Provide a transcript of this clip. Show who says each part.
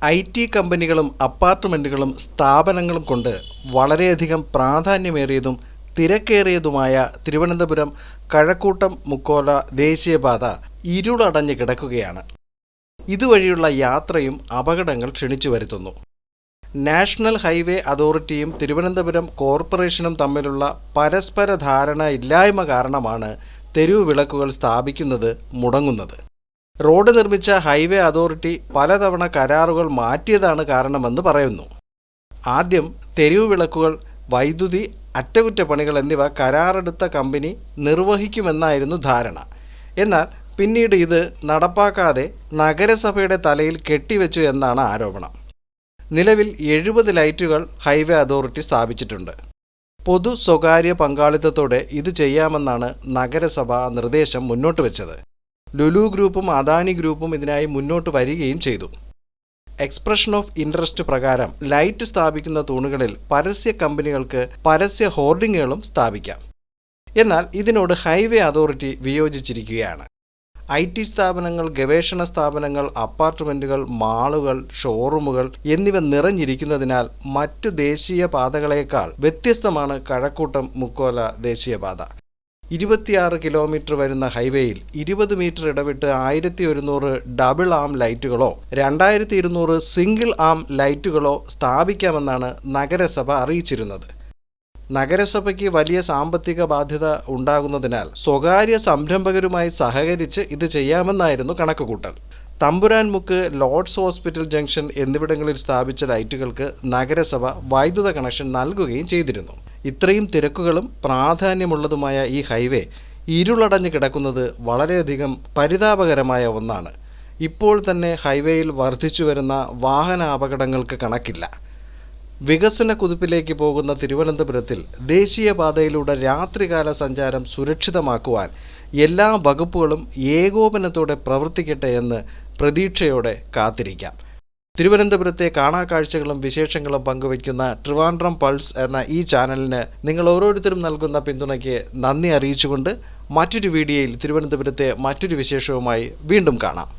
Speaker 1: IT കമ്പനികളും അപ്പാർട്ട്മെൻറ്റുകളും സ്ഥാപനങ്ങളും കൊണ്ട് വളരെയധികം പ്രാധാന്യമേറിയതും തിരക്കേറിയതുമായ തിരുവനന്തപുരം കഴക്കൂട്ടം-മുക്കോല ദേശീയപാത ഇരുളടഞ്ഞ് കിടക്കുകയാണ്. ഇതുവഴിയുള്ള യാത്രയും അപകടങ്ങൾ ക്ഷണിച്ചു വരുത്തുന്നു. നാഷണൽ ഹൈവേ അതോറിറ്റിയും തിരുവനന്തപുരം കോർപ്പറേഷനും തമ്മിലുള്ള പരസ്പര ധാരണ ഇല്ലായ്മ കാരണമാണ് തെരുവ് വിളക്കുകൾ സ്ഥാപിക്കുന്നത് മുടങ്ങുന്നത്. റോഡ് നിർമ്മിച്ച ഹൈവേ അതോറിറ്റി പലതവണ കരാറുകൾ മാറ്റിയതാണ് കാരണമെന്ന് പറയുന്നു. ആദ്യം തെരുവ് വിളക്കുകൾ, വൈദ്യുതി, അറ്റകുറ്റപ്പണികൾ എന്നിവ കരാറെടുത്ത കമ്പനി നിർവഹിക്കുമെന്നായിരുന്നു ധാരണ. എന്നാൽ പിന്നീട് ഇത് നടപ്പാക്കാതെ നഗരസഭയുടെ തലയിൽ കെട്ടിവെച്ചു എന്നാണ് ആരോപണം. നിലവിൽ 70 ലൈറ്റുകൾ ഹൈവേ അതോറിറ്റി സ്ഥാപിച്ചിട്ടുണ്ട്. പൊതു സ്വകാര്യ പങ്കാളിത്തത്തോടെ ഇത് ചെയ്യാമെന്നാണ് നഗരസഭ നിർദ്ദേശം മുന്നോട്ട് വെച്ചത്. ലുലു ഗ്രൂപ്പും അദാനി ഗ്രൂപ്പും ഇതിനായി മുന്നോട്ട് വരികയും ചെയ്തു. എക്സ്പ്രഷൻ ഓഫ് ഇൻട്രസ്റ്റ് പ്രകാരം ലൈറ്റ് സ്ഥാപിക്കുന്ന തൂണുകളിൽ പരസ്യ കമ്പനികൾക്ക് പരസ്യ ഹോർഡിങ്ങുകളും സ്ഥാപിക്കാം. എന്നാൽ ഇതിനോട് ഹൈവേ അതോറിറ്റി വിയോജിച്ചിരിക്കുകയാണ്. IT സ്ഥാപനങ്ങൾ, ഗവേഷണ സ്ഥാപനങ്ങൾ, അപ്പാർട്ട്മെൻറ്റുകൾ, മാളുകൾ, ഷോറൂമുകൾ എന്നിവ നിറഞ്ഞിരിക്കുന്നതിനാൽ മറ്റു ദേശീയ പാതകളേക്കാൾ വ്യത്യസ്തമാണ് കഴക്കൂട്ടം-മുക്കോല ദേശീയപാത. 26 കിലോമീറ്റർ വരുന്ന ഹൈവേയിൽ 20 മീറ്റർ ഇടവിട്ട് 1100 ഡബിൾ ആം ലൈറ്റുകളോ 2200 സിംഗിൾ ആം ലൈറ്റുകളോ സ്ഥാപിക്കാമെന്നാണ് നഗരസഭ അറിയിച്ചിരുന്നത്. നഗരസഭയ്ക്ക് വലിയ സാമ്പത്തിക ബാധ്യത ഉണ്ടാകുന്നതിനാൽ സ്വകാര്യ സംരംഭകരുമായി സഹകരിച്ച് ഇത് ചെയ്യാമെന്നായിരുന്നു കണക്കുകൂട്ടൽ. തമ്പുരാൻമുക്ക്, ലോർഡ്സ് ഹോസ്പിറ്റൽ ജംഗ്ഷൻ എന്നിവിടങ്ങളിൽ സ്ഥാപിച്ച ലൈറ്റുകൾക്ക് നഗരസഭ വൈദ്യുത കണക്ഷൻ നൽകുകയും ചെയ്തിരുന്നു. ഇത്രയും തിരക്കുകളും പ്രാധാന്യമുള്ളതുമായ ഈ ഹൈവേ ഇരുളടഞ്ഞു കിടക്കുന്നത് വളരെയധികം പരിതാപകരമായ ഒന്നാണ്. ഇപ്പോൾ തന്നെ ഹൈവേയിൽ വർദ്ധിച്ചു വരുന്ന വാഹന അപകടങ്ങൾക്ക് കണക്കില്ല. വികസന കുതിപ്പിലേക്ക് പോകുന്ന തിരുവനന്തപുരത്തിൽ ദേശീയപാതയിലൂടെ രാത്രികാല സഞ്ചാരം സുരക്ഷിതമാക്കുവാൻ എല്ലാ വകുപ്പുകളും ഏകോപനത്തോടെ പ്രവർത്തിക്കട്ടെ എന്ന് പ്രതീക്ഷയോടെ കാത്തിരിക്കാം. തിരുവനന്തപുരത്തെ കാണാക്കാഴ്ചകളും വിശേഷങ്ങളും പങ്കുവയ്ക്കുന്ന ട്രിവാൻഡ്രം പൾസ് എന്ന ഈ ചാനലിന് നിങ്ങൾ ഓരോരുത്തരും നൽകുന്ന പിന്തുണയ്ക്ക് നന്ദി അറിയിച്ചുകൊണ്ട് മറ്റൊരു വീഡിയോയിൽ തിരുവനന്തപുരത്തെ മറ്റൊരു വിശേഷവുമായി വീണ്ടും കാണാം.